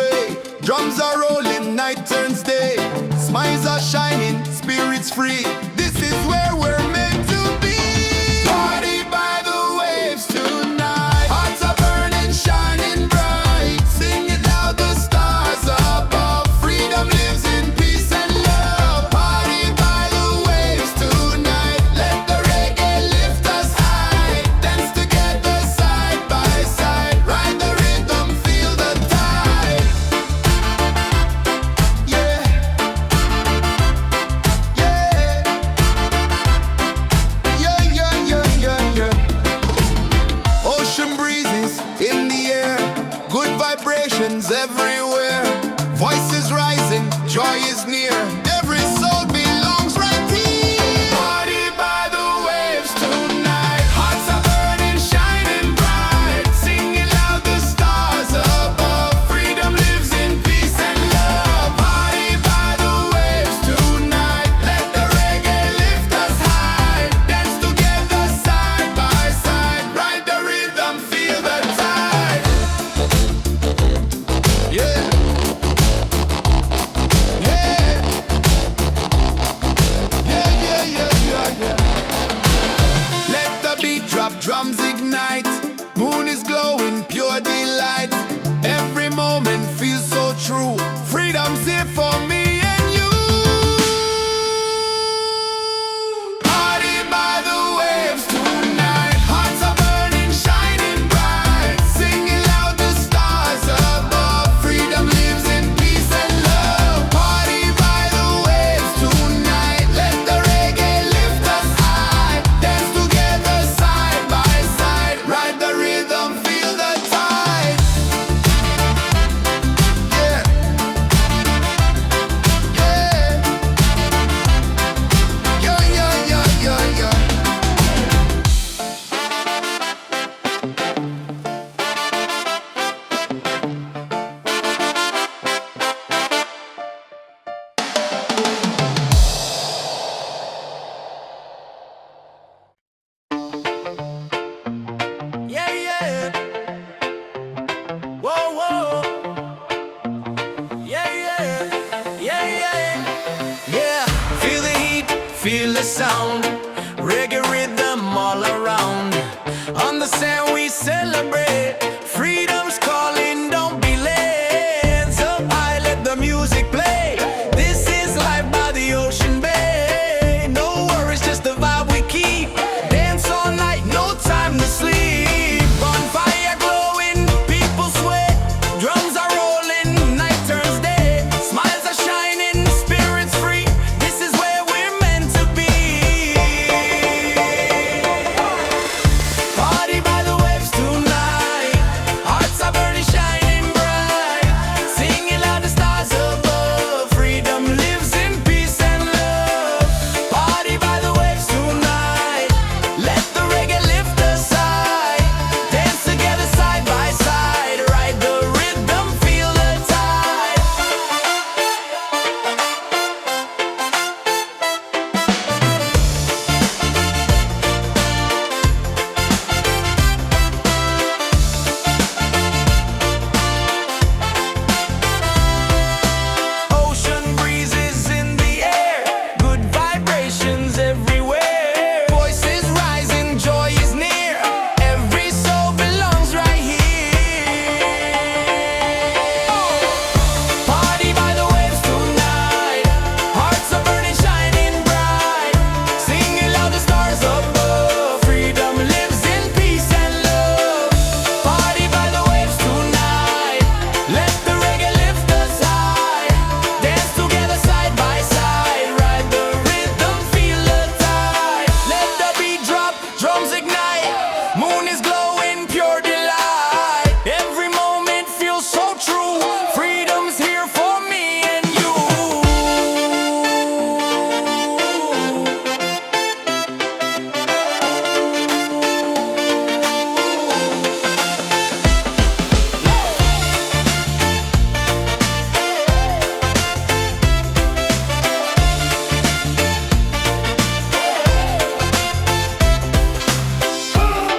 way. Drums are rolling, night turns day. Smiles are shining, spirits free. This is where we're meant to be. Party by the waves tonight. Hearts are burning, shining bright. Sing it loud, the stars above. Freedom lives in peace and love. Party by the waves tonight. Let the reggae lift us high. Dance together side by side. Ride the rhythm, feel the tide. Yeah. Ocean breezes in the air, good vibrations everywhere. Voices rising, joy is near. Every soul belongs right here. Party by the waves tonight. Hearts are burning, shining bright. Singing loud, the stars above. Freedom lives in peace and love. Party by the waves tonight. Let the reggae lift us high. Dance together side by side. Ride the rhythm, feel the tide. Yeah. Let the beat drop, drums ignite. Moon is glowing, pure delight. Every moment feels so true. Freedom's here for me and you. Party by the waves tonight. Hearts are burning, shining bright. Singing loud, the stars above. Freedom lives in peace and love. Party by the waves tonight. Let the reggae lift us high. Dance together side by side. Ride the rhythm, feel the tide. Yeah. Yeah. Yeah. Whoa, whoa. Yeah. Feel the heat, feel the sound. Reggae rhythm all around. On the sand we celebrate. Freedom's calling, don't be late. Hands up high, let the music play. This is life by the ocean bay. No worries, just the vibe we keep. Dance all night, no time to sleep. Bonfire glowing, people sweat. Drums are rolling, night turns day. Smiles are shining, spirits free. This is where we're meant to be. Party by the waves tonight. Hearts are burning, shining bright. Singing loud, the stars above. Freedom lives in peace and love. Party by the waves tonight. Let the reggae lift us high. Dance together side by side. Ride the rhythm, feel the tide. Ocean breezes in the air, good vibrations everywhere. Voices rising, joy is near. Every soul belongs right here. Party by the waves tonight. Hearts are burning, shining bright. Singing loud, the stars above. Freedom lives in peace and love. Party by the waves tonight. Let the reggae lift us high. Dance together side by side. Ride the rhythm, feel the tide. Let the beat drop, drums ignite. Moon is glowing, pure delight. Every moment feels so true. Freedom's here for me and you.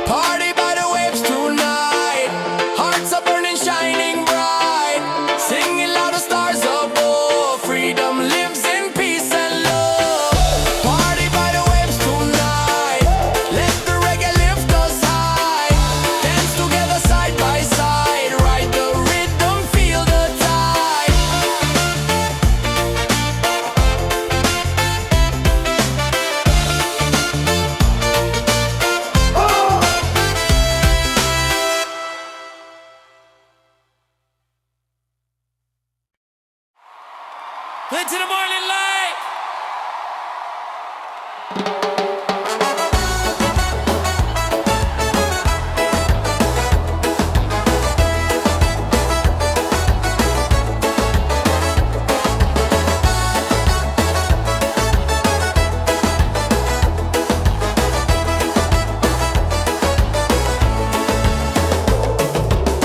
Party by the waves tonight. Hearts are burning, shining bright. Into the morning light.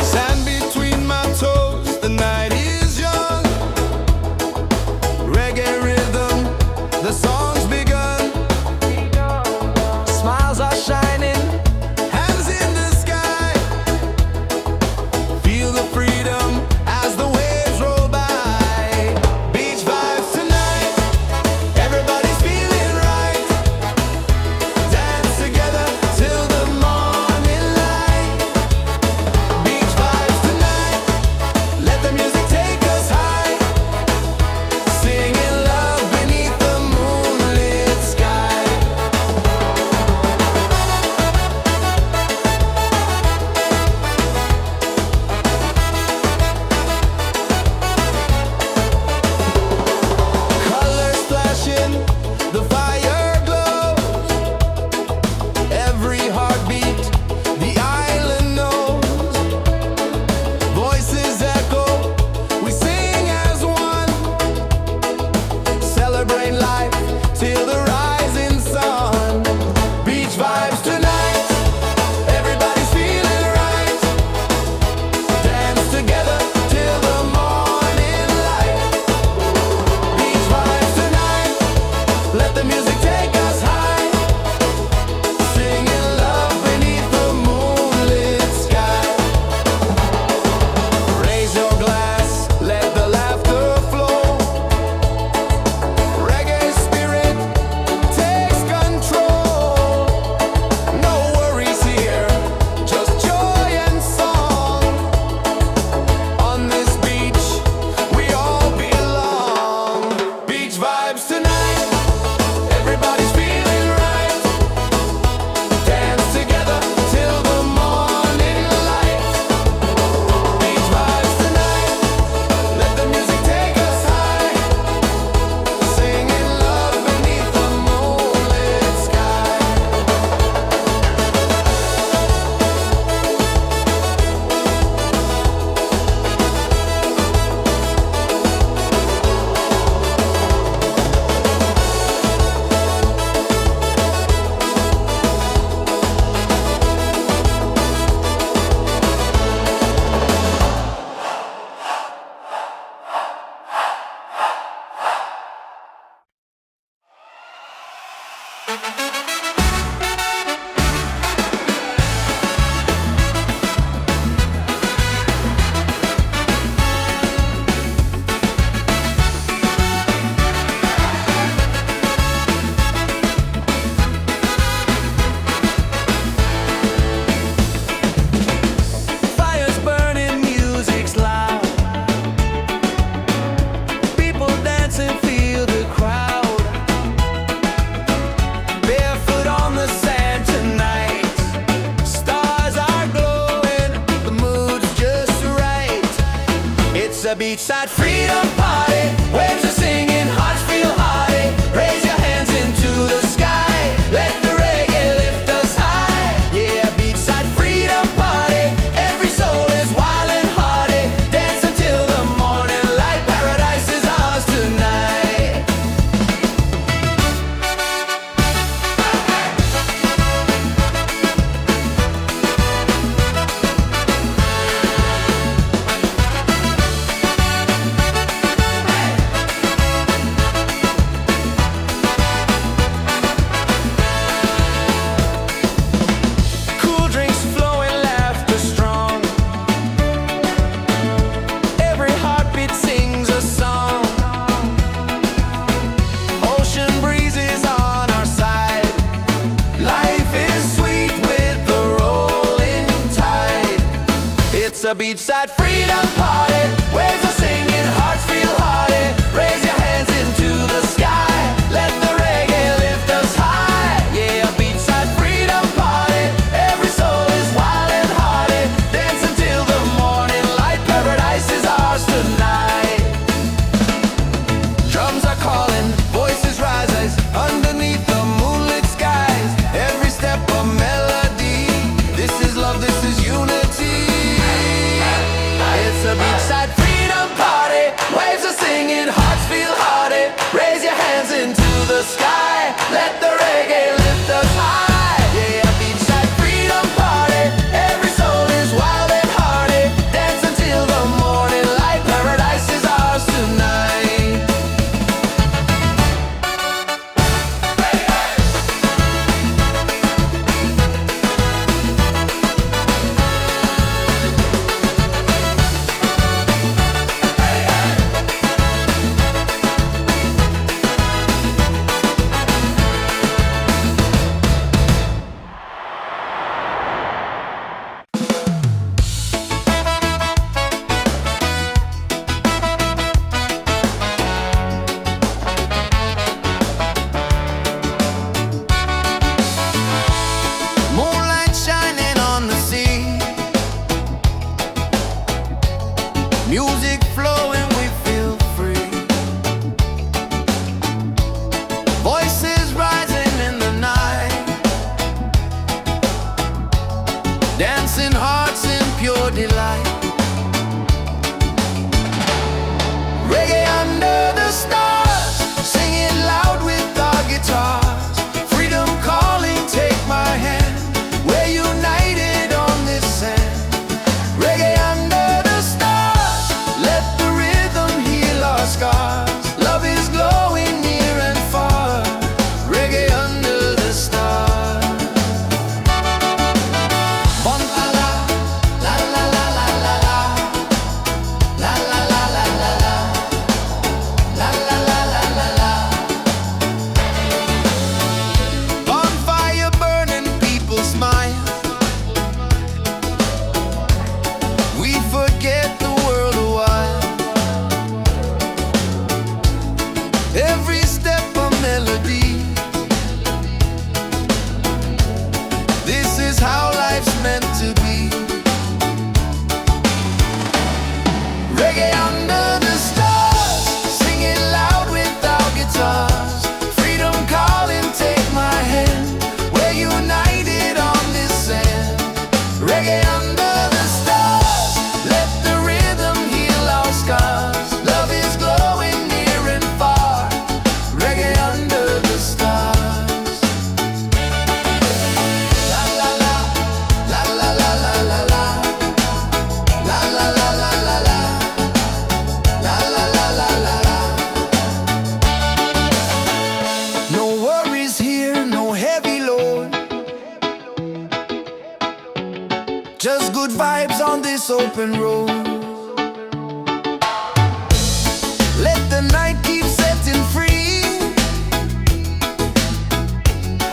Sand between my toes, the night is young. Reggae rhythm, the song's begun. Smiles are shining, hands in the sky. Feel the freedom as the waves roll by. Beach vibes tonight, everybody's feeling right. Dance together till the morning light. Beach vibes tonight, let the music take us high. Singing love beneath the moonlit sky. Colors flashing, the fire glows. Every heartbeat, the island knows. Voices echo, we sing as one. Celebrate life till the rising sun. Beach vibes tonight, everybody's feeling right. Dance together till the morning light. Beach vibes tonight, let the music take us high. Singing love beneath the moonlit sky. Raise your glass, let the laughter flow. Reggae spirit takes control. No worries here, just joy and song. On this beach, we all belong. Beach vibes tonight, everybody's feeling right. Dance together till the morning light. Beach vibes tonight, let the music take us high. Singing love beneath the moonlit sky. Fire's burning, music's loud. People dancing, feel the crowd. Barefoot on the sand tonight. Stars are glowing, the mood's just right. It's a beachside freedom party. Waves are singing, hearts feel hearty. Raise your hands into the sky. Let the reggae lift us high. Yeah, beachside freedom party. Every soul is wild and hearty. Dance until the morning light. Paradise is ours tonight. Cool drinks flowing, laughter strong. Every heartbeat sings a song. Ocean breezes on our side. Life is sweet with the rolling tide. It's a beachside freedom party. Waves are singing, hearts feel hearty. Raise your hands into the sky. Let the reggae lift us high. Yeah, a beachside freedom party. Every soul is wild and hearty. Dance until the morning light. Paradise is ours tonight. this open road. Let the night keep setting free,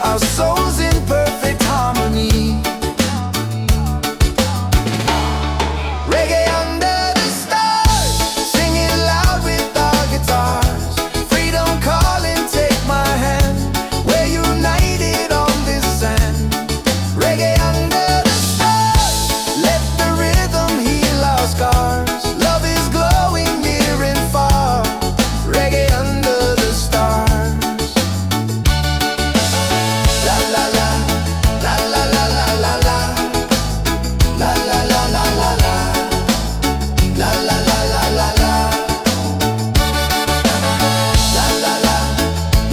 our souls in perfect harmony. Reggae under the stars, singing loud with our guitars. Freedom calling, take my hand, we're united on this sand. Reggae under the stars, let the rhythm heal our scars. Love is glowing near and far. Reggae under the stars. La la la, la la la la la la, la la la la la la, la la la la la la, la la la,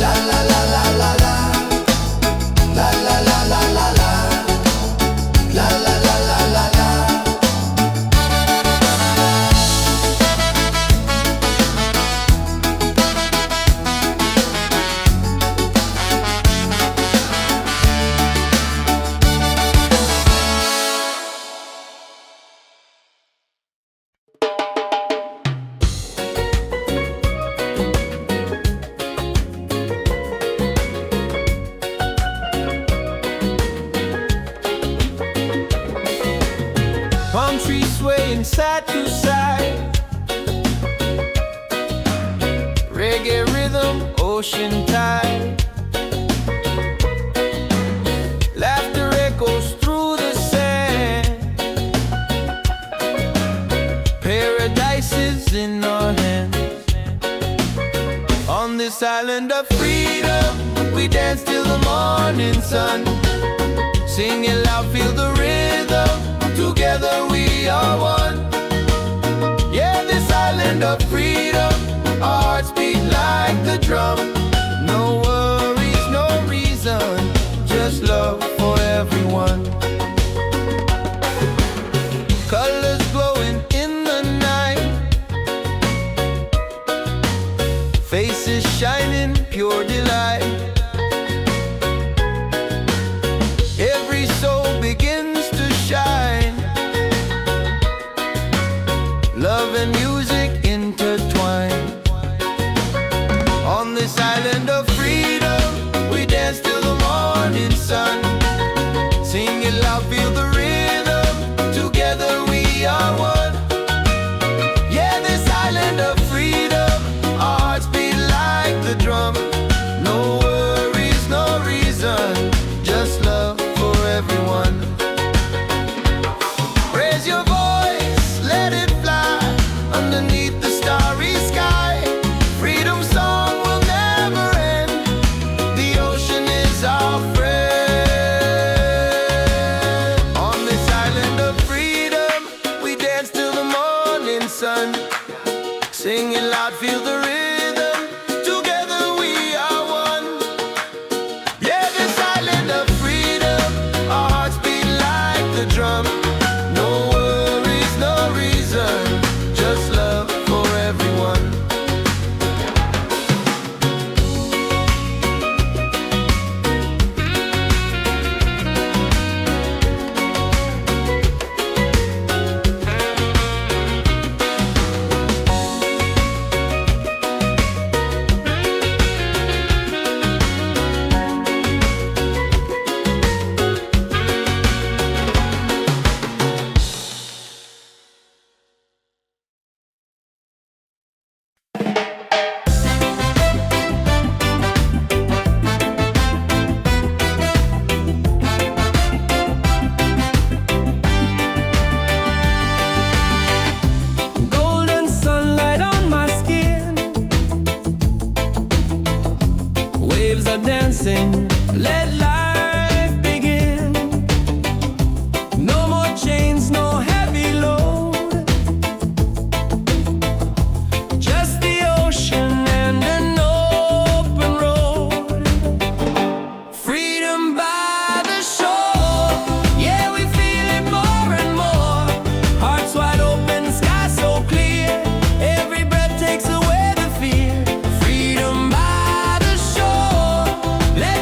la la la la la la, la la la la la la, la la la la la la. Palm trees swaying side to side, reggae rhythm, ocean tide. Laughter echoes through the sand. Paradise is in our hands. On this island of freedom, we dance till the morning sun. Sing it loud, feel the rhythm. Together we are one. Yeah, this island of freedom, our hearts beat like the drum. No worries, no reason, just love for everyone. Colors glowing in the night, faces shining, pure delight. Every soul begins to shine. Love and music intertwine. On this island of freedom, we dance till the morning sun. Sing it loud, feel the rhythm. Together we are one. Yeah, this island of freedom, our hearts beat like the drum. No worries, no reason, just love for everyone. Raise your voice, let it fly underneath the starry sky. Freedom song will never end. The ocean is our friend. On this island of freedom, we dance till the morning sun. Sing it loud, feel the rhythm. Together we are one. Yeah, this island of freedom, our hearts beat like the drum. No worries, no reason, just love for everyone. Golden sunlight on my skin, waves are dancing, let life begin. No more chains, no heavy load, just the ocean and an open road. Freedom by the shore, yeah, we feel it more and more. Hearts wide open, sky so clear, every breath takes away the fear. Freedom by the shore, let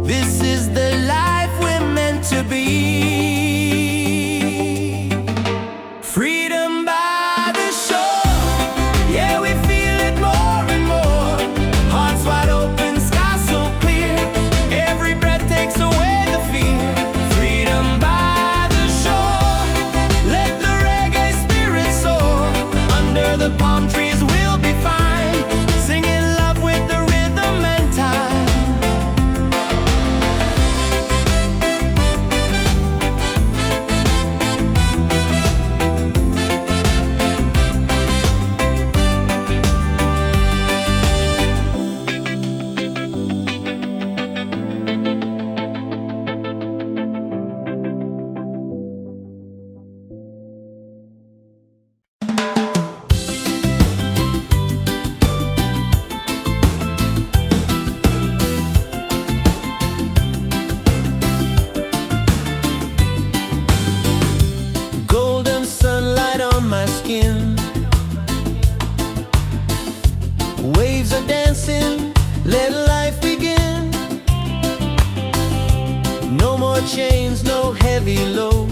This is the life we're meant to be. Freedom by the shore, yeah, we feel it more and more. Hearts wide open, sky so clear. Every breath takes away the fear. Freedom by the shore, let the reggae spirit soar. Under the palm trees we'll be fine, singing love with the rhythm and time. Golden sunlight on my skin, waves are dancing, let life begin. No more chains, no heavy load,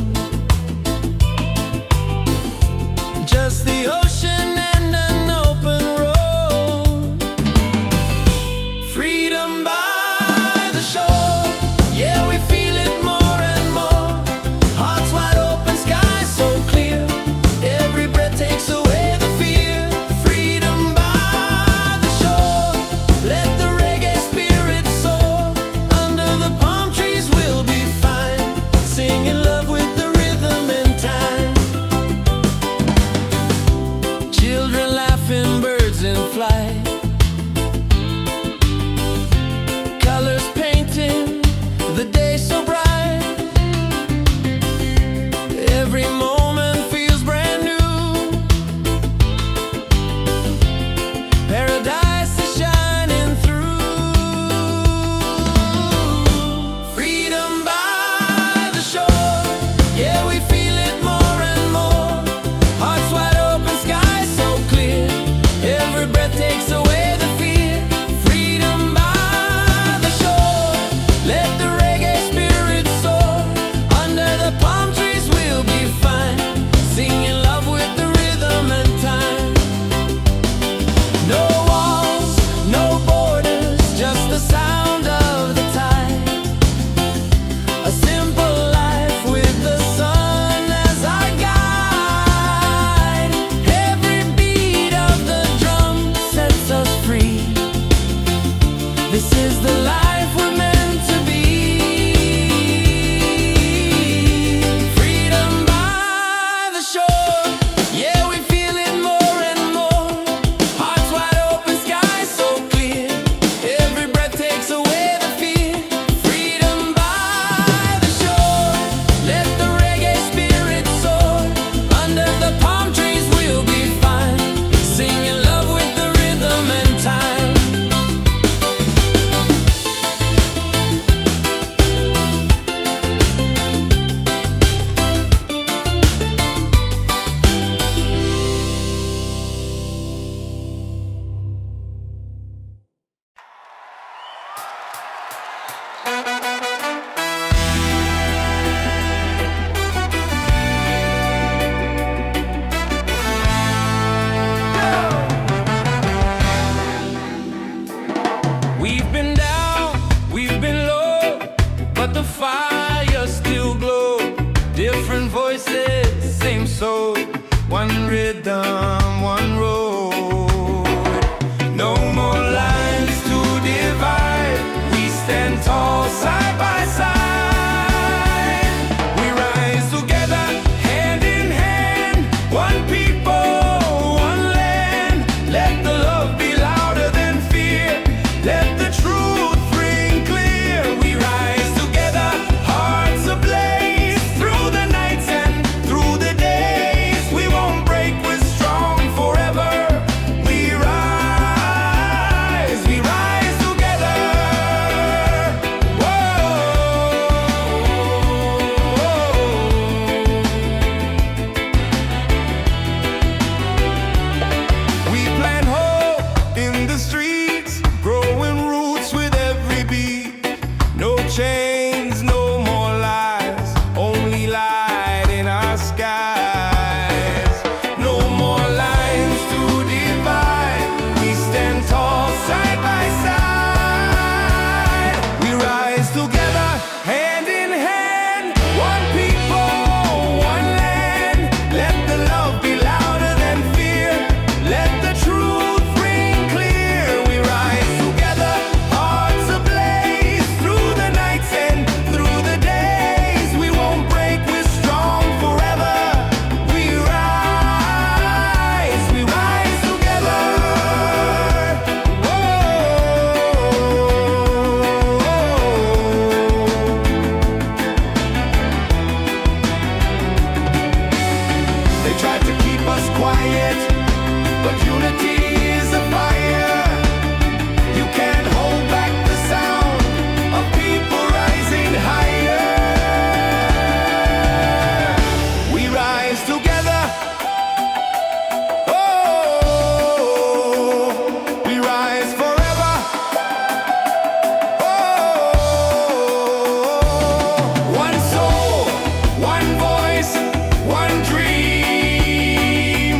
just the ocean and an open road. Freedom by the shore, yeah, we feel it more and more. Hearts wide open, sky so clear. Every breath takes away the fear. Freedom by the shore, let the reggae spirit soar. Under the palm trees we'll be fine, singing love with the rhythm and time. Children laughing, birds in flight, colors painting the day so bright. Every moment feels brand new. Paradise is shining through. Freedom by the shore, yeah, we feel it more and more. Hearts wide open, sky so clear. Every breath takes away the fear. Freedom by the shore, let the reggae spirit soar. Under the palm trees we'll be fine, singing love with the rhythm and time. No walls, no borders, just the sound of the tide. A simple life with the sun as our guide. Every beat of the drum sets us free. This is the life we're meant to be. Freedom by the shore, yeah, we feel it more and more. Hearts wide open, sky so clear. Every breath takes away the fear. Freedom by the shore, let the reggae spirit soar. Under the palm trees we'll be fine, singing love with the rhythm and time. We've been down, we've been low, but the fire still glows. Different voices, same soul. One rhythm, one road. No more lines to divide. We stand tall side by side. We rise together, hand in hand. One people, one land. Let the love be louder than fear. Let the truth ring clear. We rise together, hearts ablaze. Through the nights and through the days, we won't break, we're strong forever. We rise together. Whoa. chains, no more lies, only light in our skies. No more lines to divide, we stand tall side by side. We rise together, hand in hand, one people, one land. Let the love be louder than fear, let the truth ring clear. We rise together, hearts ablaze, through the nights and through the days. We won't break, we're strong forever. We rise together. Whoa. They tried to keep us quiet, but unity is a fire. You can't hold back the sound of people rising higher. We rise together. Oh, we rise forever. Oh, one soul, one voice, one dream.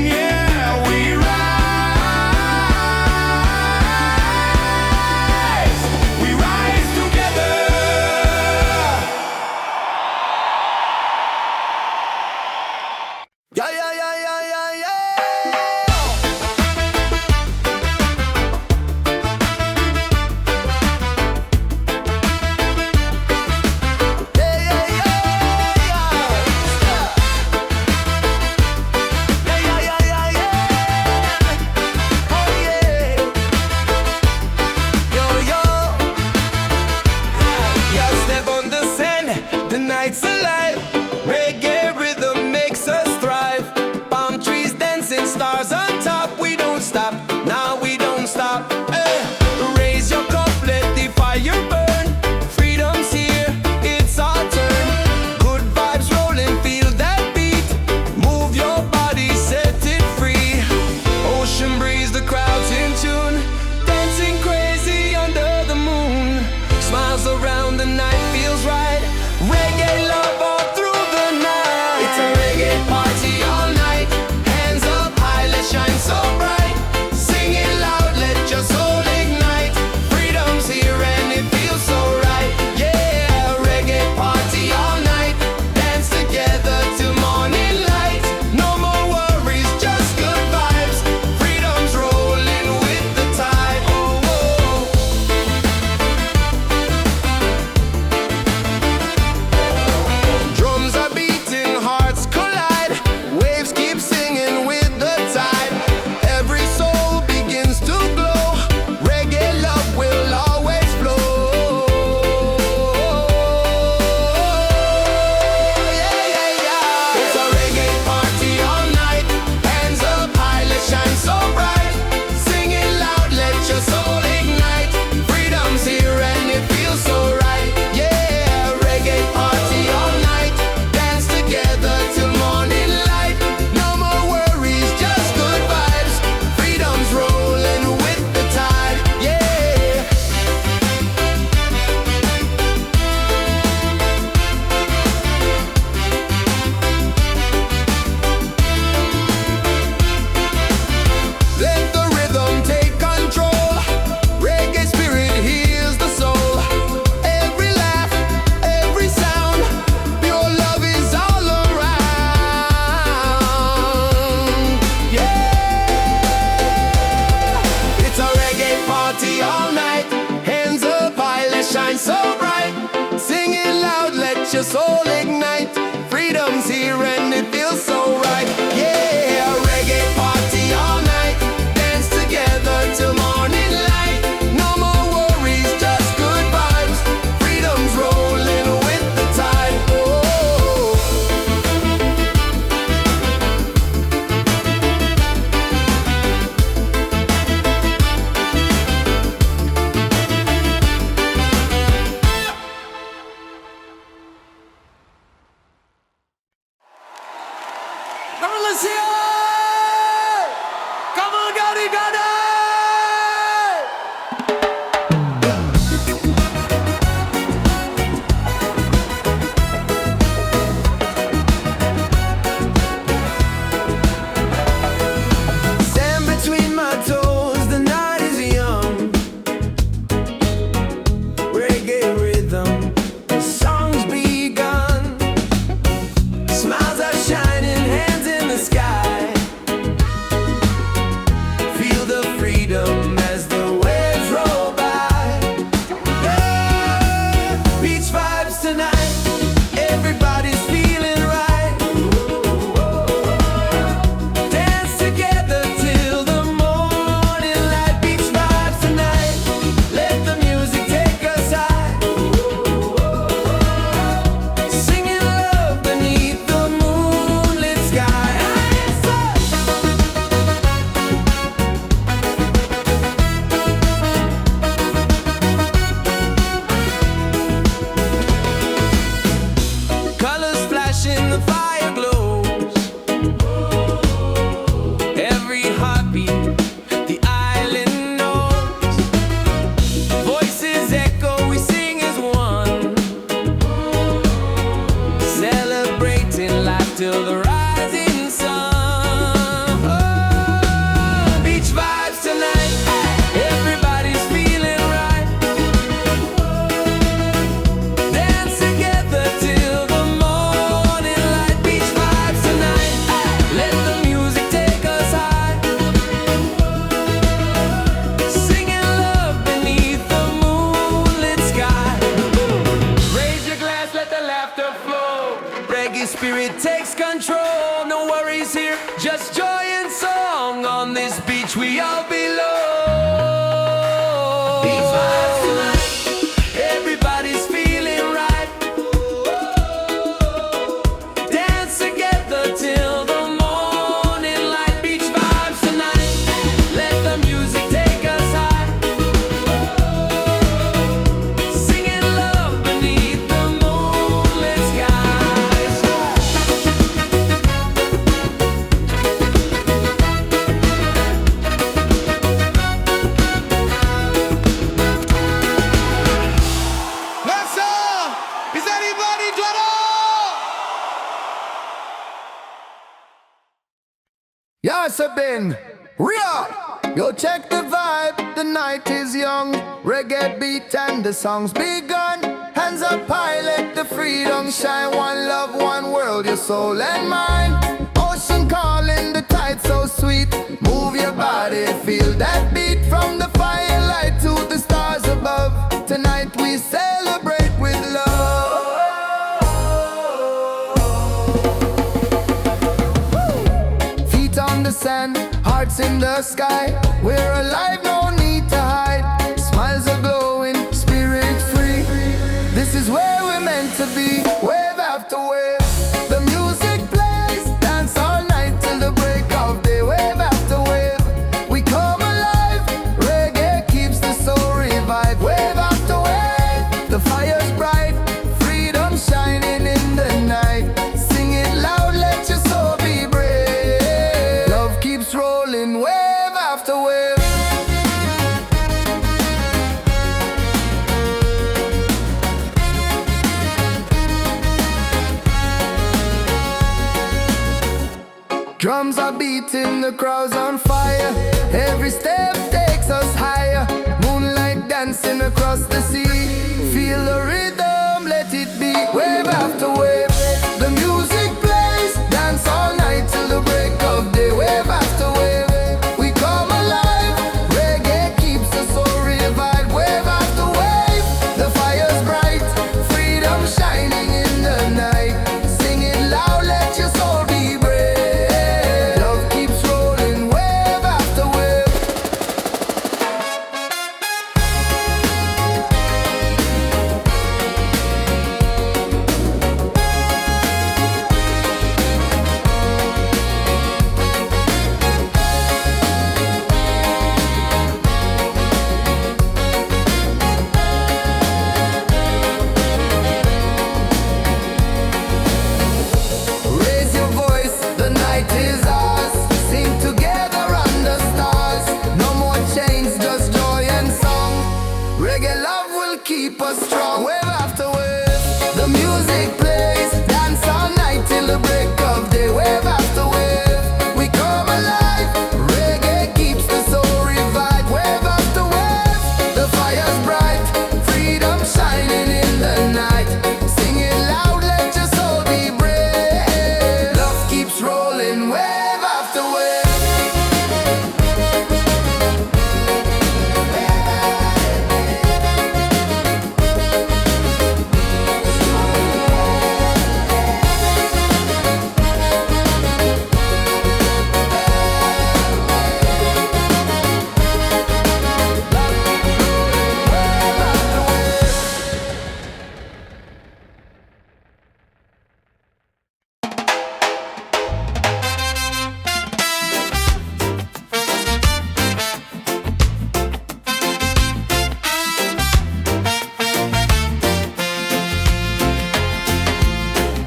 Yeah, we rise together. Yeah, yeah, yeah, yeah, yeah, yeah. Yeah, yeah, yeah, yeah. Yeah, yeah, yeah, yeah, yeah. Oh, yeah. Yo, yo. Yeah, step on the sand, the night's alive. Reggae rhythm makes us thrive. Palm trees dancing, stars on top. We don't stop, now we don't stop. Raise your cup, let the fire burn. Freedom's here, it's our turn. Good vibes rolling, feel that beat. Move your body, set it free. Ocean breeze, the crowd's in tune. Dancing crazy under the moon. Smiles around, the night feels right. Reggae love all through the night. It's a reggae party all night. Hands up high, let's shine so bright. Sing it loud, let your soul ignite. Freedom's here and it feels so right. Yeah, reggae party all night. Dance together till morning light. No more worries, just good vibes. Freedom's rolling with the tide. Oh, oh. Drums are beating, hearts collide. Waves keep singing with the tide. Every soul begins to glow. Reggae love will always flow. Yeah, yeah, yeah. It's a reggae party all night. Hands up high, let's shine so bright. Sing it loud, let your soul ignite. Freedom's here and it feels so right. Yeah, reggae party all night. Dance together till morning light. No more worries, just good vibes. Freedom's rolling with the tide. Yeah. Let the rhythm take control. Reggae spirit heals the soul. Every laugh, every sound, pure love is all around. Yeah, it's a reggae party all night. Hands up high, let's shine so bright. Sing it loud, let your soul ignite. Freedom's here and it feels so right. Yeah, reggae party all night. Dance together till morning light. No more worries, just good vibes. Freedom's rolling with the tide. Oh. Gonna just joy and song. On this beach we all belong. Beach vibes tonight, everybody's feeling right. Dance together till the morning light. Beach vibes tonight, let the music take us high. Singing love beneath the moonlit skies. Let's go! Is anybody ready? Yes, I've been real. Yo, check the vibe. The night is young. Reggae beat and the song's begun. Hands up high, let the freedom shine. One love, one world, your soul and mind. Ocean calling, the tide so sweet. Move your body, feel that beat. From the firelight to the stars above. Tonight we celebrate with love. Feet on the sand, hearts in the sky. We're alive, no need to hide. Smiles are glowing, spirit free. This is where we're meant to be. Wave after wave, the music plays. Dance all night till the break of day. Wave after wave, we come alive. Reggae keeps the soul revived. Wave after wave, the fire's bright. Freedom shining in the night. Sing it loud, let your soul be brave. Love keeps rolling, wave after wave. Drums are beating, the crowd's on fire. Every step takes us higher. Moonlight dancing across the sea. Feel the rhythm, let it be. Wave after wave, the music plays. Dance all night till the break of day. Wave after wave, we come alive. Reggae keeps us so revived. Wave after wave, the fire's bright. Freedom shining in the night. Sing it loud, let your soul be brave. Love keeps rolling, wave after wave. Raise your voice, the night is ours. Sing together under stars. No more chains, just joy and song. Reggae love will keep us strong. Wave after wave, the music plays. Dance all night till the break of day. Wave after wave, we come alive. Reggae keeps the soul revived. Wave after wave, the fire's bright. Freedom shining in the night. Sing it loud, let your soul be brave. Love keeps rolling, wave after wave.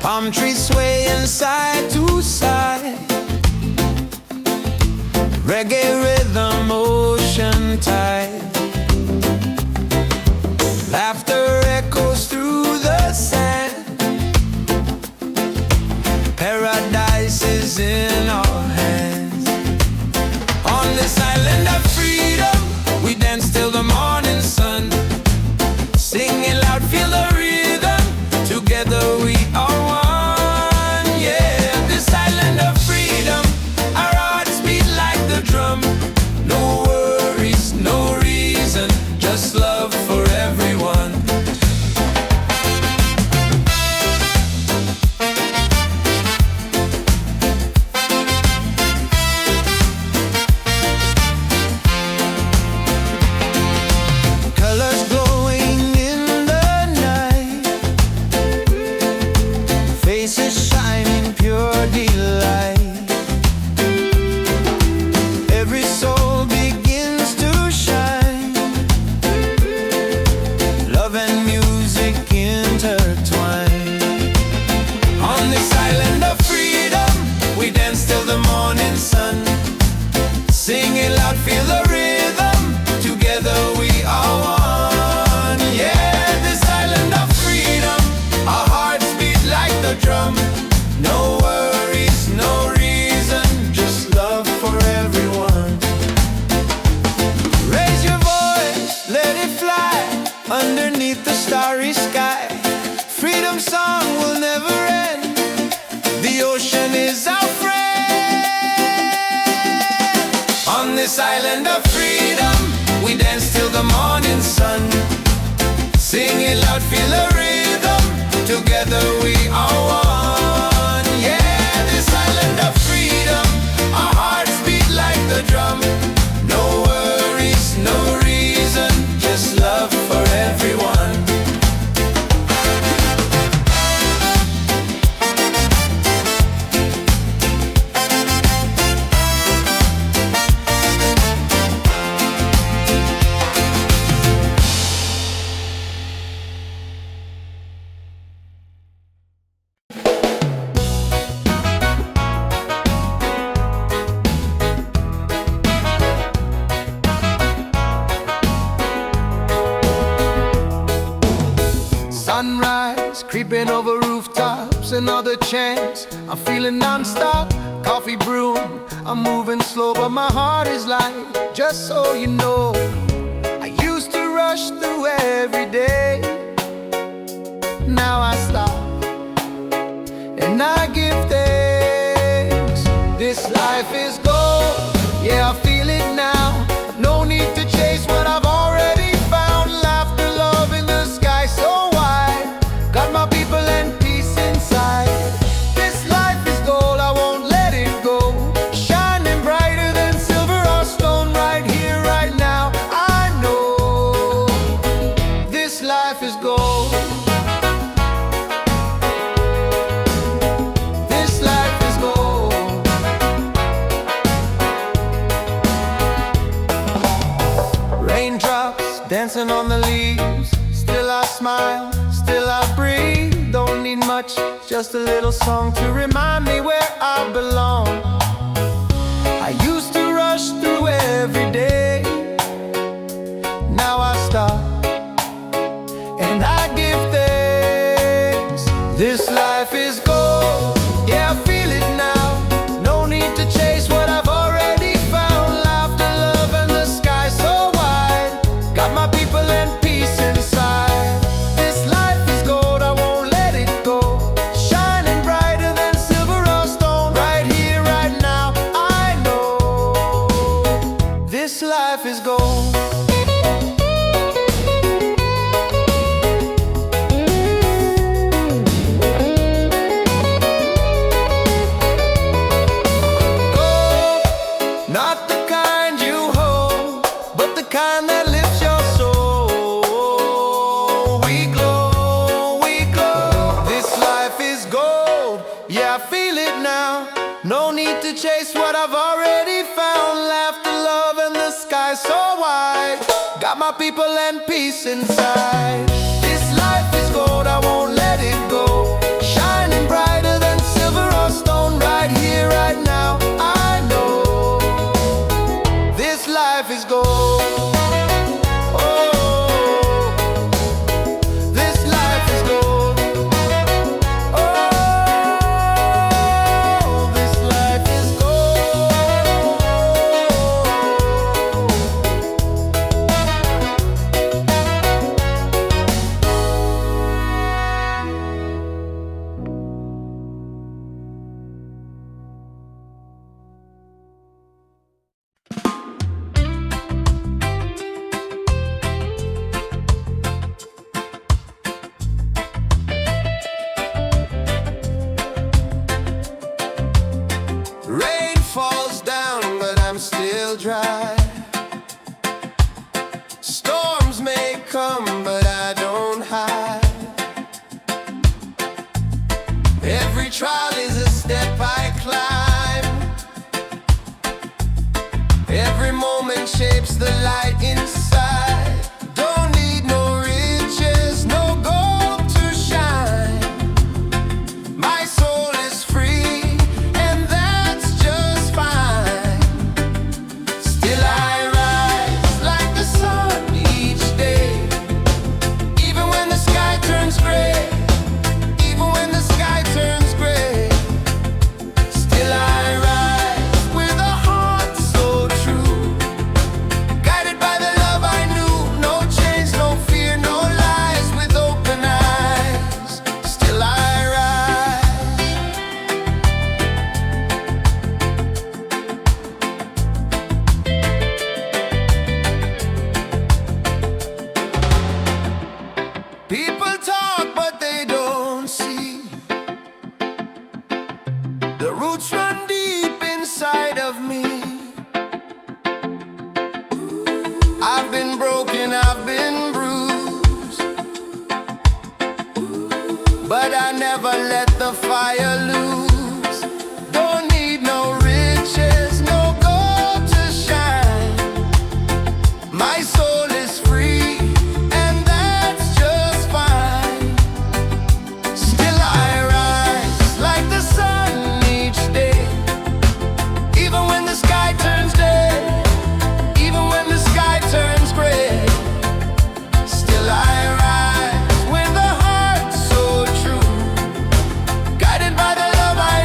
Palm trees swaying side to side. Reggae rhythm, ocean tide. Laughter echoes through the sand. Paradise is in our hands. On this island of freedom, we dance till the morning sun. Singing loud, feel the rhythm. Together we are one. Yeah, this island of freedom, our hearts beat like the drum. No worries, no reason, just love for everyone. sky. Freedom song will never end. The ocean is our friend. On this island of freedom, we dance till the morning sun. Sing it loud, feel the rhythm. Together we are one. Yeah, this island of freedom, our hearts beat like the drum. No worries, no reason, just love for everyone. Sunrise, creeping over rooftops, another chance. I'm feeling non-stop, coffee brewing. I'm moving slow, but my heart is light. Just so you know, I used to rush through every day. Now I stop, and I give thanks. This life is gold, yeah, I feel it now. No need to chase what I've already found. Laughter, love in the sky so wide. Got my people and peace inside. This life is gold, I won't let it go. Shining brighter than silver or stone. Right here, right now, I know this life is gold. This life is gold. Raindrops dancing on the leaves. Still I smile, still I breathe. Don't need much, just a little song to remind me where I belong. I used to rush through every day. Now I stop, and I give thanks. This life is gold, yeah, I feel it now. No need to chase what I've already found. Laughter, love, and the sky so wide. Got my people and peace inside. This life is gold, I won't let it go. Shining brighter than silver or stone. Right here, right now, I know this life is gold. Not the kind you hold, but the kind that lifts your soul. We glow, we glow. This life is gold, yeah, I feel it now. No need to chase what I've already found. Laughter, love, and the sky so wide. Got my people and peace inside. This life is gold, I won't let it go. Shining brighter than silver or stone. Right here, right now, I know this life is gold. Oh, this life is gold. Oh, this life is gold. Rain falls down, but I'm still dry. Storms may come, but I don't hide. Every trial is a step I climb. Every moment shapes the light inside. Don't need no riches, no gold to shine. My soul is free, and that's just fine. Still I rise like the sun each day. Even when the sky turns gray, even when the sky turns gray. but I never let the fire lose. Don't need no riches, no gold to shine. My soul is free, and that's just fine. Still I rise like the sun each day, even when the sky turns dead, even when the sky turns gray. Still I rise with a heart so true, guided by the love I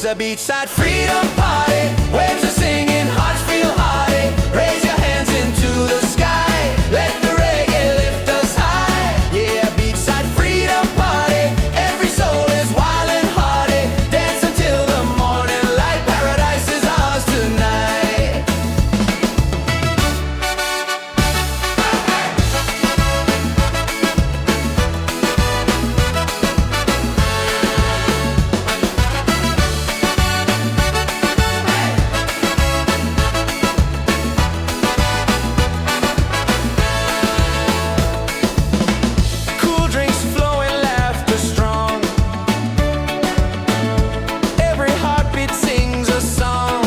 a beachside freedom party. Waves are singing, hearts feel hearty. Raise your hands into the sky. Let the reggae lift us high. Yeah, beachside freedom party. Every soul is wild and hearty. Dance until the morning light. Paradise is ours tonight. Cool drinks flowing, laughter strong. Every heartbeat sings a song.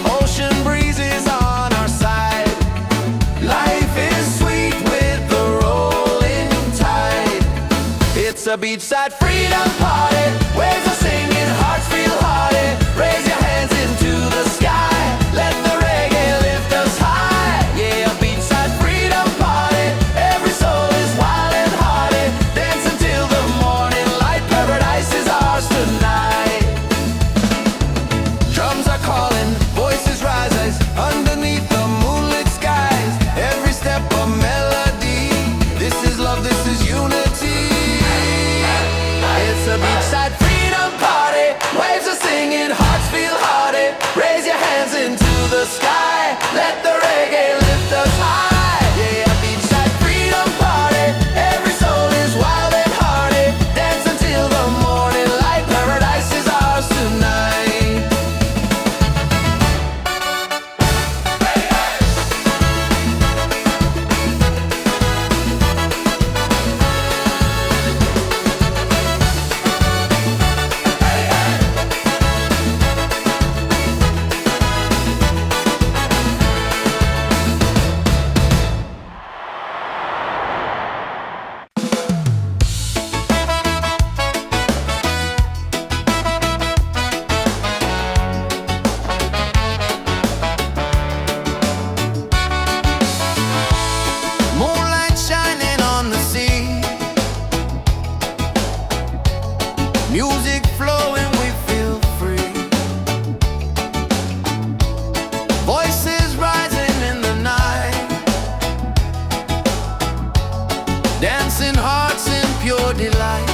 Ocean breezes on our side. Life is sweet with the rolling tide. It's a beachside freedom party. Waves are singing, hearts feel hearty. Raise your hands into the sky. Let the reggae lift us high. Yeah, a beachside freedom party. Every soul is wild and hearty. Dance until the morning light. Paradise is ours tonight. Drums are calling, voices rise underneath the moonlit skies. Every step a melody. This is love, this is unity. It's a beachside freedom party. Waves are singing, hearts feel hearty. Raise your hands into the sky. Let the reggae lift us high. Yeah, a beachside freedom party. Every soul is wild and hearty. Dance until the morning light. Paradise is ours tonight. Moonlight shining on the sea. Music flowing, we feel free. Voices rising in the night. Dancing hearts in pure delight.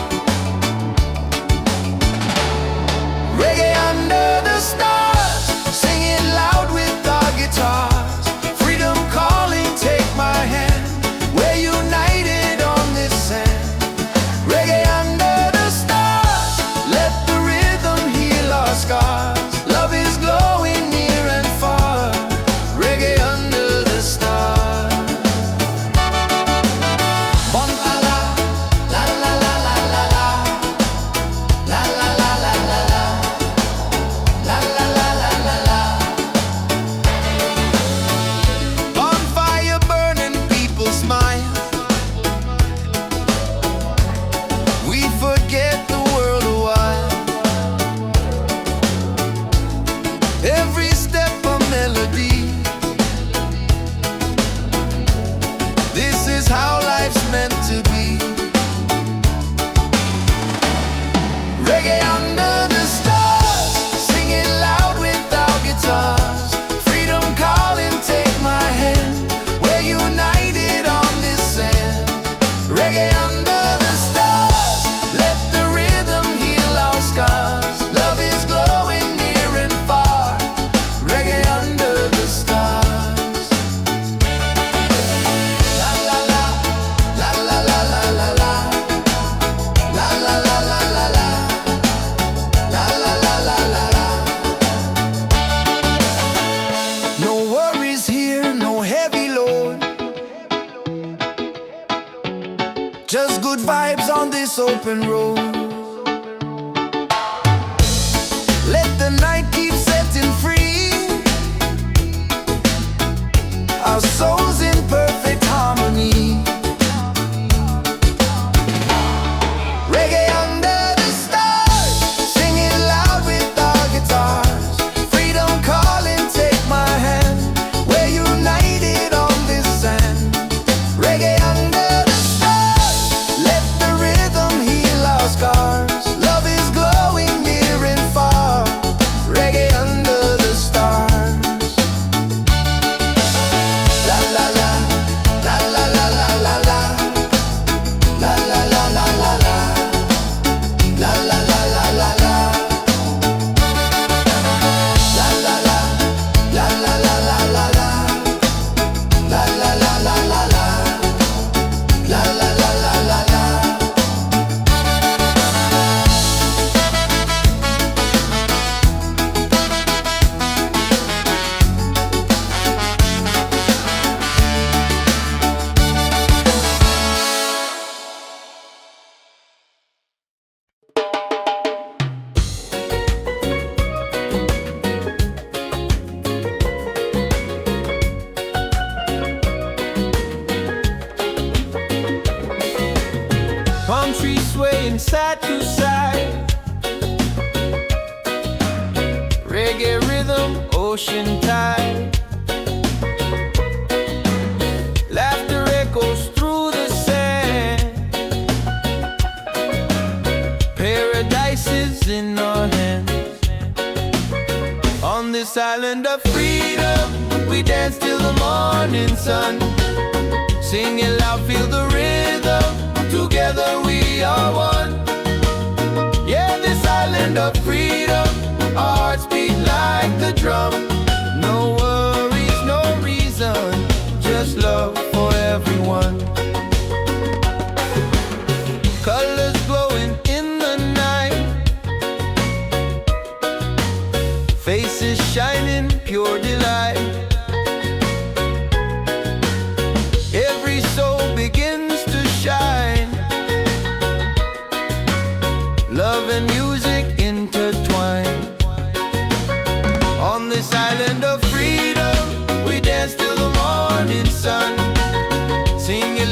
Reggae under the stars. Singing loud with our guitars. Freedom calling, take my hand. We're united on this sand. Reggae under the stars. Let the rhythm heal our scars. Love is glowing near and far. Reggae under the stars. Bon la la, la la la la la la. La la la la la la. La la la la la la. Bonfire burning, people smile. We forget the world a while. Every step a melody. This is how life's meant to be. Reggae under the stars. Singing loud with our guitars. Freedom calling, take my hand. We're united on this sand. Reggae under the stars. Let the rhythm heal our scars. Love is glowing near and far. Reggae under the stars. La la la, la la la la la la. La la la la la la. La la la la la la. No worries here, no heavy load. Just good vibes on this open road. Let the night keep setting free. Our souls in perfect harmony. Reggae under the stars. Singing loud with our guitars. Freedom calling, take my hand. We're united on this sand. Reggae under the stars. Let the rhythm heal our scars. palm trees swaying side to side. Reggae rhythm, ocean tide. Laughter echoes through the sand. Paradise is in our hands. On this island of freedom, we dance till the morning sun. Sing it loud, feel the rhythm. Together we are one. Yeah, this island of freedom, our hearts beat like the drum. No worries, no reason, just love for everyone. Colors glowing in the night, faces shining, pure delight. Every soul begins to shine. Love and music intertwine. On this island of freedom, we dance till the morning sun. Sing it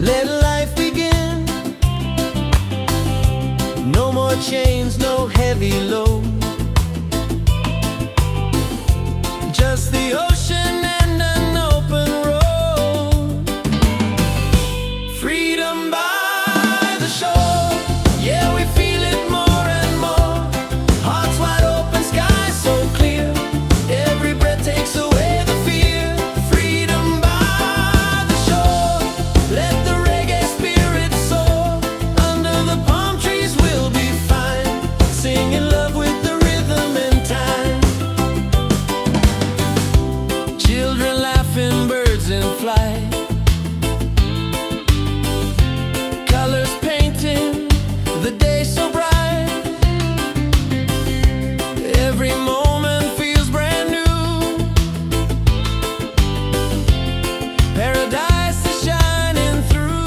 Let life begin. No more chains, no heavy load. Just the ocean and an open road. Freedom by the shore. Yeah, we feel it more and more. Hearts wide open, sky so clear. Every breath takes away the fear. Freedom by the shore. Let the reggae spirit soar. Under the palm trees we'll be fine, singing love with the rhythm and time. Children laughing, birds in flight, colors painting the day so bright. Every moment feels brand new. Paradise is shining through.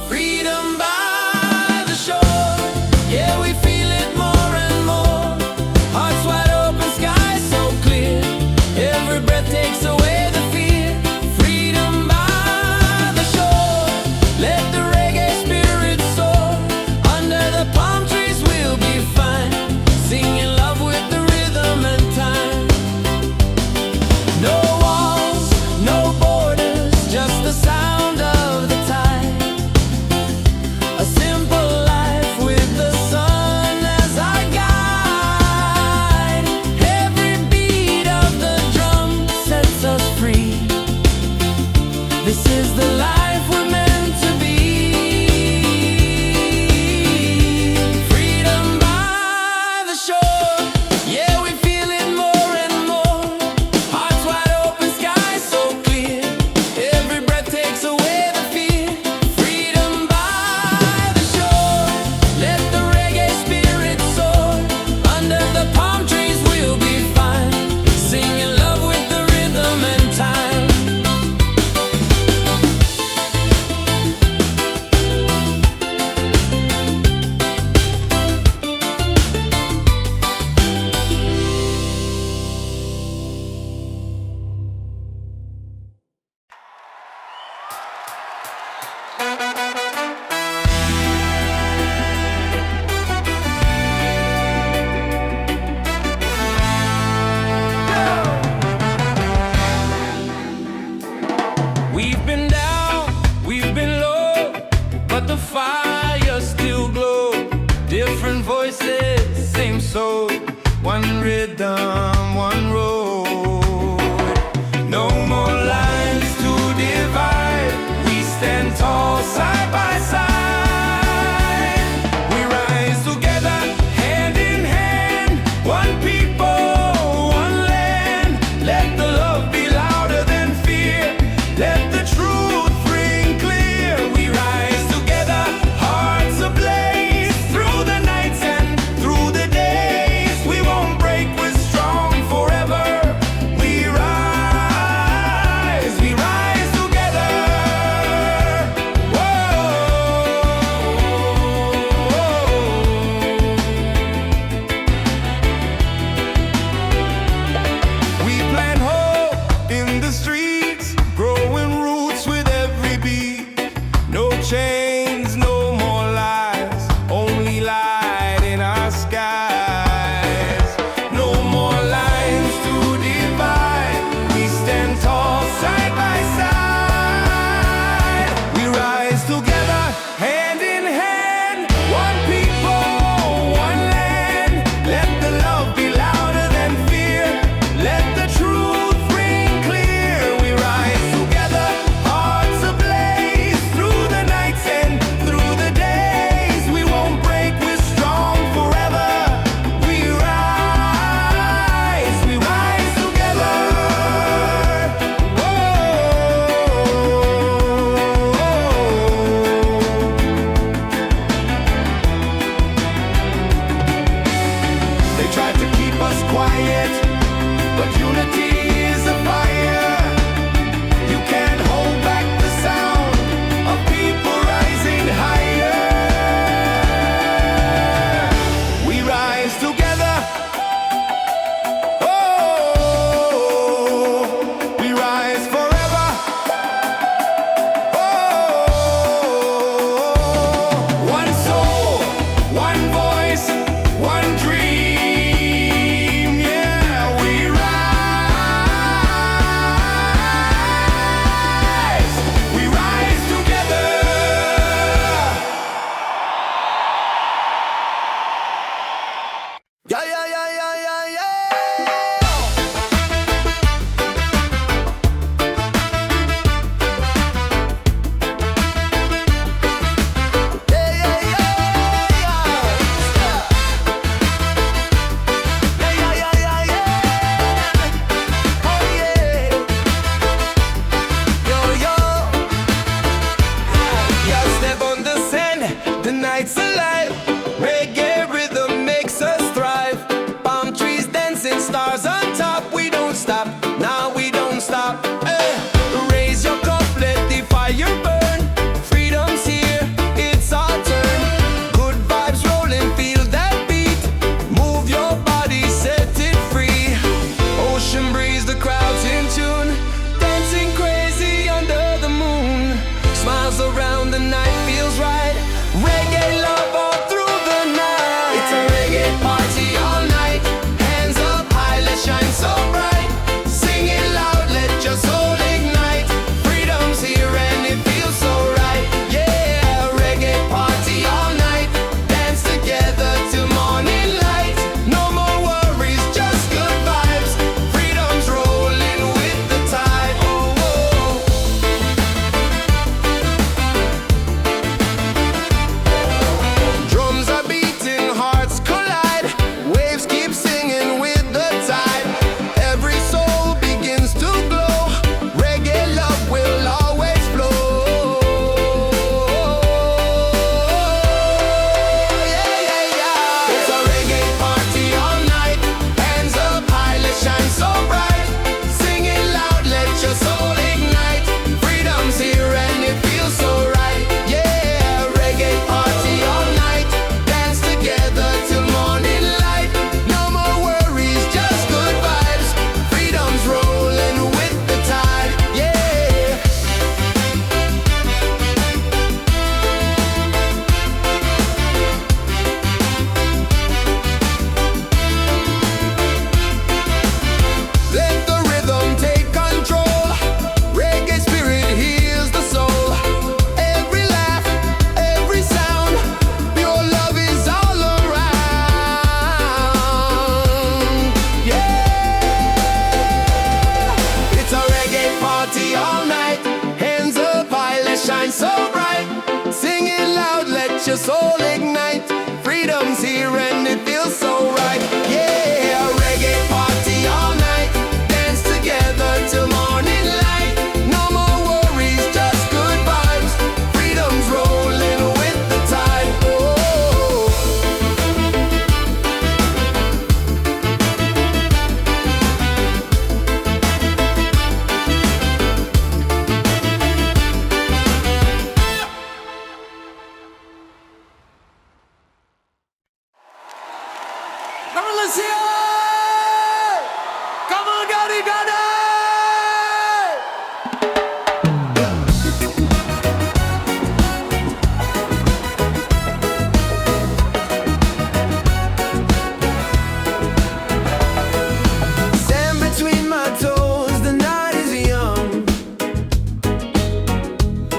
Freedom by the shore. Yeah, we feel it more and more. Hearts wide open, sky so clear. Every breath takes on top, we don't stop. Now we don't stop. Raise your cup, let the fire burn. Freedom's here, it's our turn. Good vibes rolling, feel that beat. Move your body, set it free. Ocean breeze, the crowd's in tune. Dancing crazy under the moon. Smiles around, the night feels right. Reggae love all through the night. It's a reggae party all night. Hands up high, let's shine so bright. Sing it loud, let your soul ignite. Freedom's here and it feels so right. Yeah, reggae party all night. Dance together till morning light. No more worries, just good vibes. Freedom's rolling with the tide. Oh, oh. Drums are beating, hearts collide. Waves keep singing with the tide. Every soul begins to glow. Reggae love will always flow. Yeah, yeah, yeah. It's a reggae party all night. Hands up high, let's shine so bright. Sing it loud, let your soul ignite. Freedom's here and it feels so right. Yeah, reggae party all night. Dance together till morning light. No more worries, just good vibes. Freedom's rolling with the tide. Yeah. Let the rhythm take control. Reggae spirit heals the soul. Every laugh, every sound, pure love is all around. Yeah, it's a reggae party all night. Hands up high, let's shine so bright. Sing it loud, let your soul ignite. Freedom's here and it feels so right. Yeah, reggae party all night. Dance together till morning light. No more worries, just good vibes. Freedom's rolling with the tide. Oh. Come on, let's hear it! Come on, Gotti, Gotti! Sand between my toes, the night is young.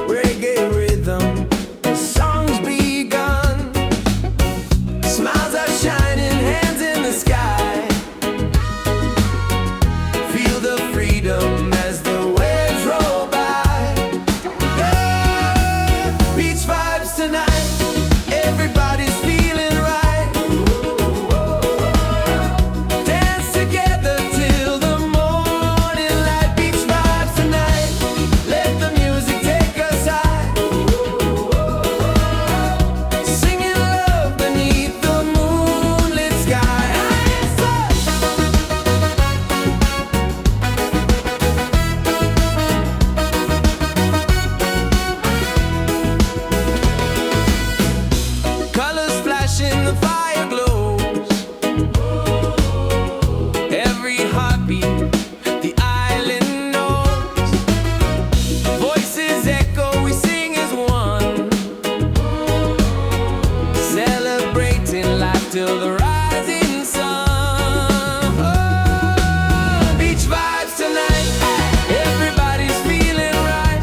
Reggae rhythm, the song's begun. Smiles are shining, hands in the sky. Feel the freedom as the waves roll by. Yeah, beach vibes tonight. Everybody's feeling right. Dance together till the morning light. Beach vibes tonight. Let the music take us high. Singing love beneath the moonlit sky. Colors flashing, the fire glows. Every heartbeat, the island knows. Voices echo, we sing as one. Celebrating life till the rising sun. Oh, beach vibes tonight. Everybody's feeling right.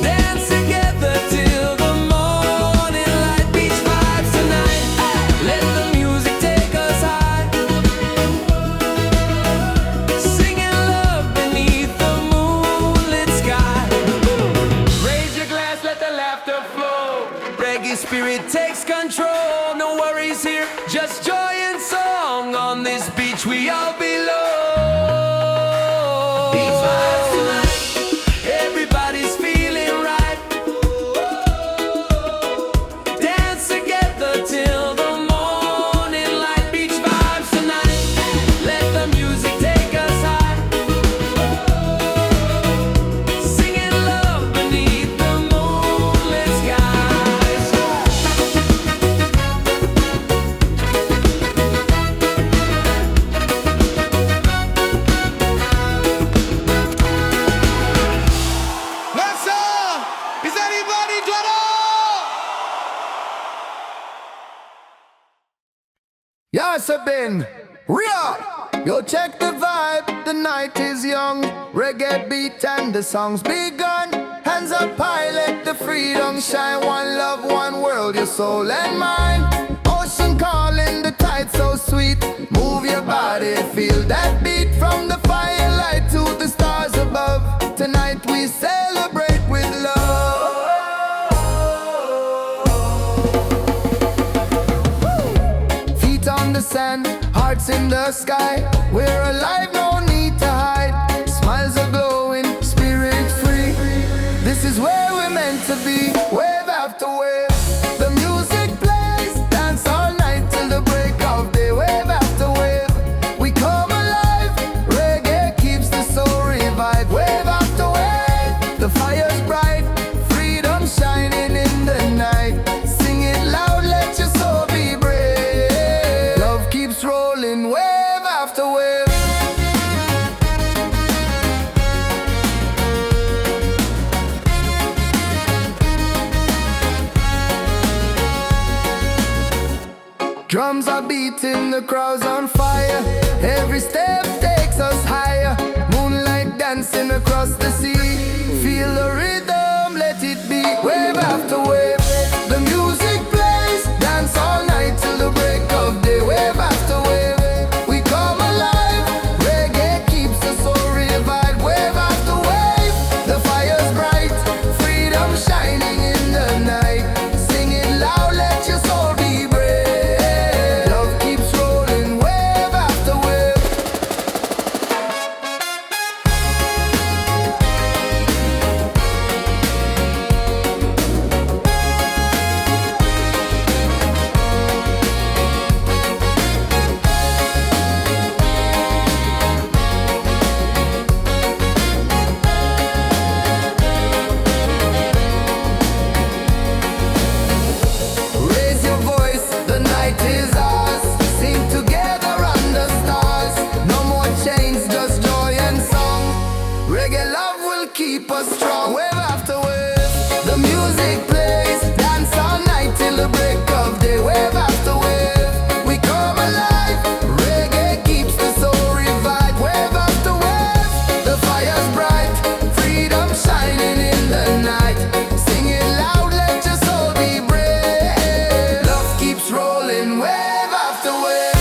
Dance together till the morning light. Beach vibes tonight. Let the music take us high. Singing love beneath the moonlit sky. Raise your glass, let the laughter flow. Reggae spirit takes control. No worries here, just joy and song. On this beach we all belong. Beach vibes tonight. Everybody's feeling right. Dance together till the morning light. Beach vibes tonight. Riddim. Yo, check the vibe, the night is young. Reggae beat and the song's begun. Hands up high, let the freedom shine. One love, one world, your soul and mind. Ocean calling, the tide so sweet. Move your body, feel that beat. From the firelight to the stars above. Tonight we celebrate with love. Feet on the sand, hearts in the sky. We're alive, no need to hide. Smiles are glowing, spirit free. This is where we're meant to be. Wave after wave, the music plays. Dance all night till the break of day. Wave after wave, we come alive. Reggae keeps the soul revived. Wave after wave, the fire's bright. Freedom shining in the night. Sing it loud, let your soul be brave. Love keeps rolling, wave after wave. Drums are beating, the crowd's on fire. Every step takes us higher. Moonlight dancing across the sea. Feel the rhythm, let it be. Wave after wave, the music plays. Dance all night till the break of day. Wave after wave, we come alive. Reggae keeps the soul revived. Wave after wave, the fire's bright. Freedom shining in the night. Sing it loud, let your soul be brave. Love keeps rolling, wave after wave. Raise your voice, the night is ours. Sing together under stars. No more chains, just joy and song. Reggae love will keep us strong. Wave after wave, the music plays. Dance all night till the break of day. Wave after wave, we come alive. Reggae keeps the soul revived. Wave after wave, the fire's bright. Freedom shining in the night. Sing it loud, let your soul be brave. Love keeps rolling, wave after wave.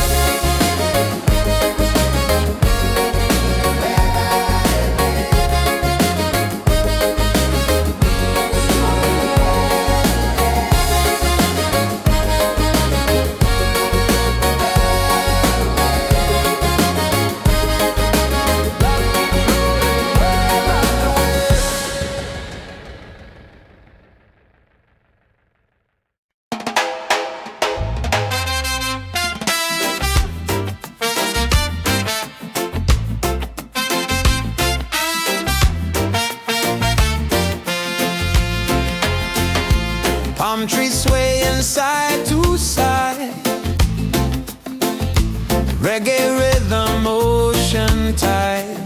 Palm trees swaying side to side. Reggae rhythm, ocean tide.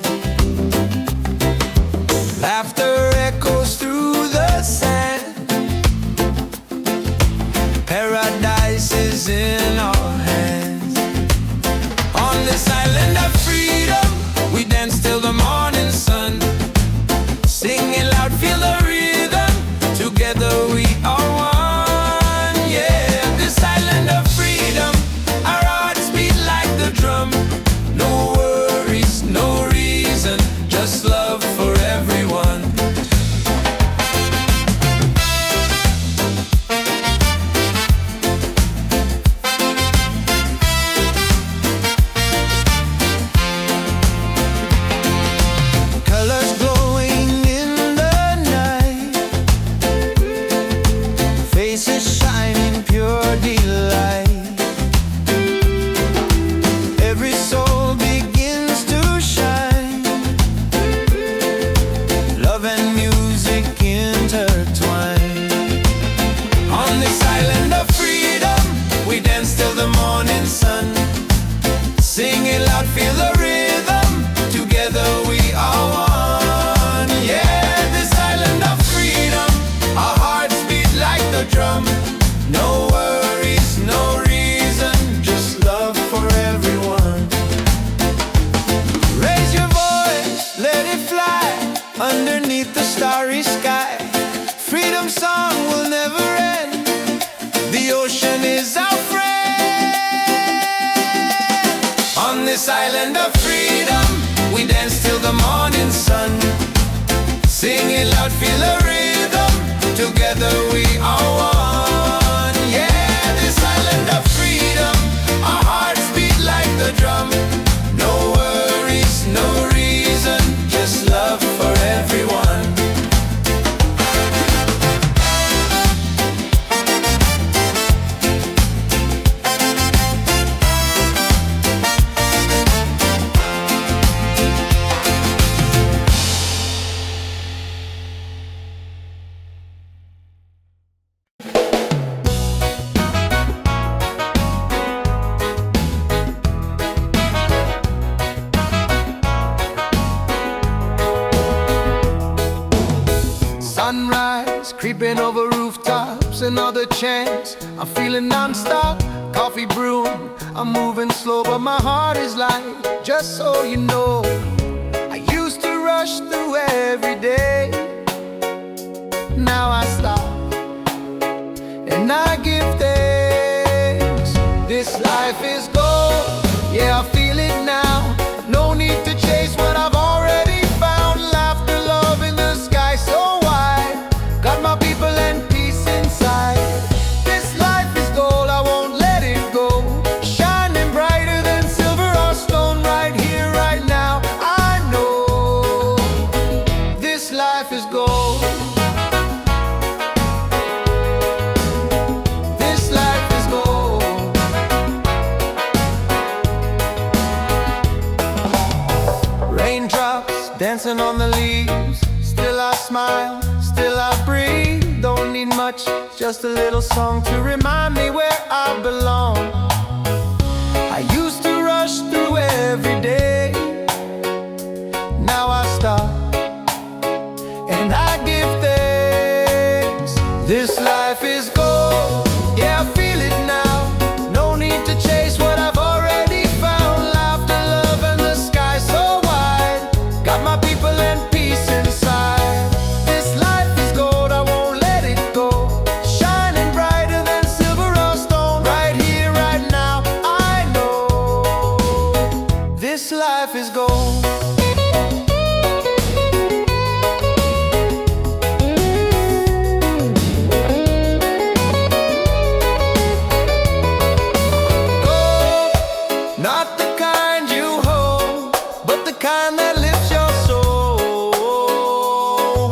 Laughter echoes through the sand. Paradise is in our hands. On this island of freedom, we dance till the morning sun. Singing loud, feel the rhythm. Together we are one. Yeah, this island of freedom, our hearts beat like the drum. No worries, no reason, just love for everyone. this island of freedom, we dance till the morning sun. Sing it loud, feel the rhythm, together we are one. Yeah, this island of freedom, our hearts beat like the drum. No worries, no reason, just love for everyone. Sunrise, creeping over rooftops, another chance. I'm feeling non-stop, coffee brewing. I'm moving slow, but my heart is light. Just so you know, I used to rush through every day. Now I stop, and I give thanks. This life is gold, yeah, I feel it now. No need to chase what I've already found. Laughter, love in the sky so wide. Got my people and peace inside. This life is gold, I won't let it go. Shining brighter than silver or stone, right here, right now. I know this life is gold. This life is gold. Raindrops dancing on the leaves, still I smile, still I breathe. Don't need much, just a little song to remind me where I belong. I used to rush through every day. Now I stop, and I give thanks. This life is gold, yeah, I feel it now. No need to chase what I've already found. Laughter, love, and the sky so wide. Got my people and peace inside. This life is gold, I won't let it go. Shining brighter than silver or stone, right here, right now. I know this life is gold. Not the kind you hold, but the kind that lifts your soul.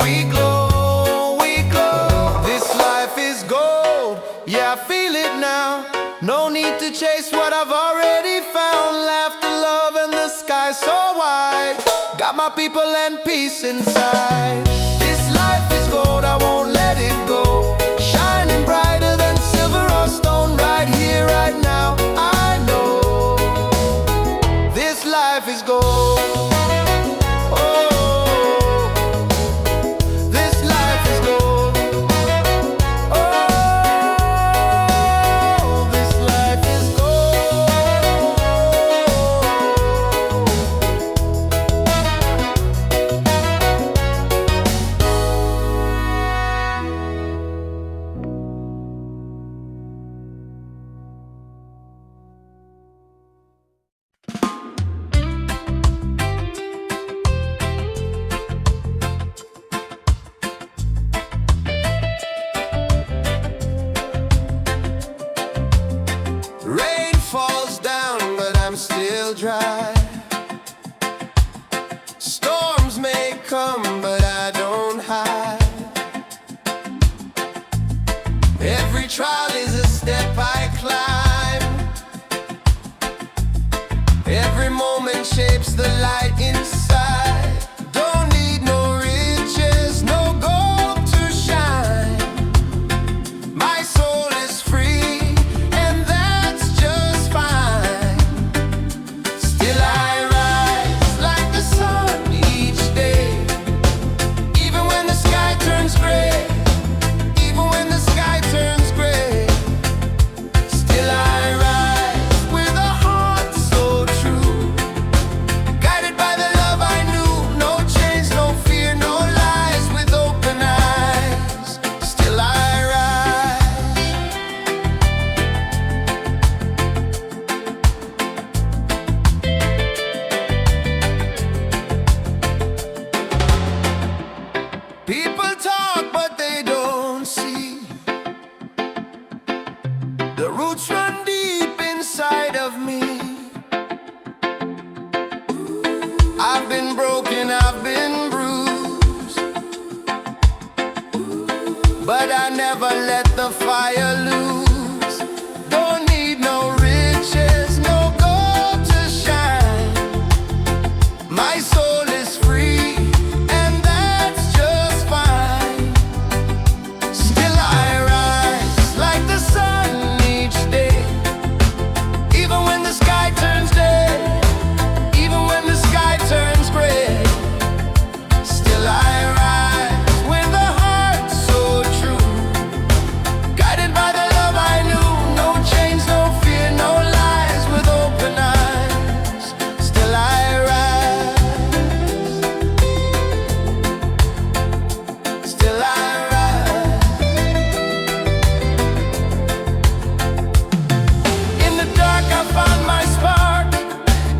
We glow, we glow. This life is gold, yeah, I feel it now. No need to chase what I've already found. Laughter, love, and the sky so wide. Got my people and peace inside. This life is gold, I won't let it go. Shining brighter than silver or stone, right here, right now. I know this life is gold. Oh, this life is gold. Oh, this life is gold. Rain falls down, but I'm still dry. Storms may come, but I don't hide. Every trial is a step I climb. Every moment shapes the light inside. Don't need no riches, no gold to shine. My soul is free, and that's just fine. Still I rise like the sun each day. Even when the sky turns gray, even when the sky turns gray. Still I rise with a heart so true, guided by the love I've been broken, I've been bruised, but I never let the fire lose. Don't need no riches, no gold to shine. My soul is free, and that's just fine. Still I rise like the sun each day, even when the sky turns dead, even when the sky turns gray. Still I rise with a heart so true, guided by the love I knew. No chains, no fear, no lies, with open eyes. Still I rise. Still I rise. In the dark I found my spark,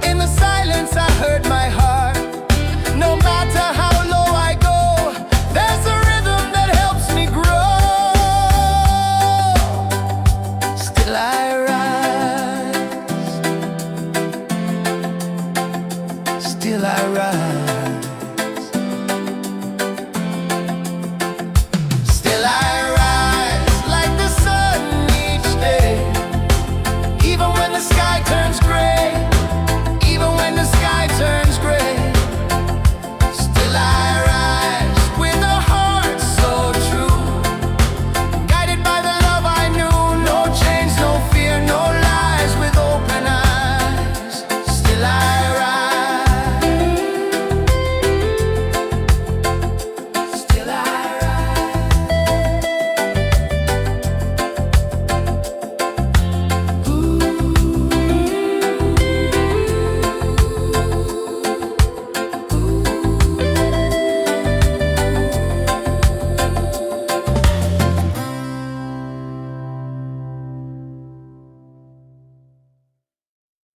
in the silence I heard my heart. No matter how low I go, there's a rhythm that helps me grow. Still I rise. Still I rise.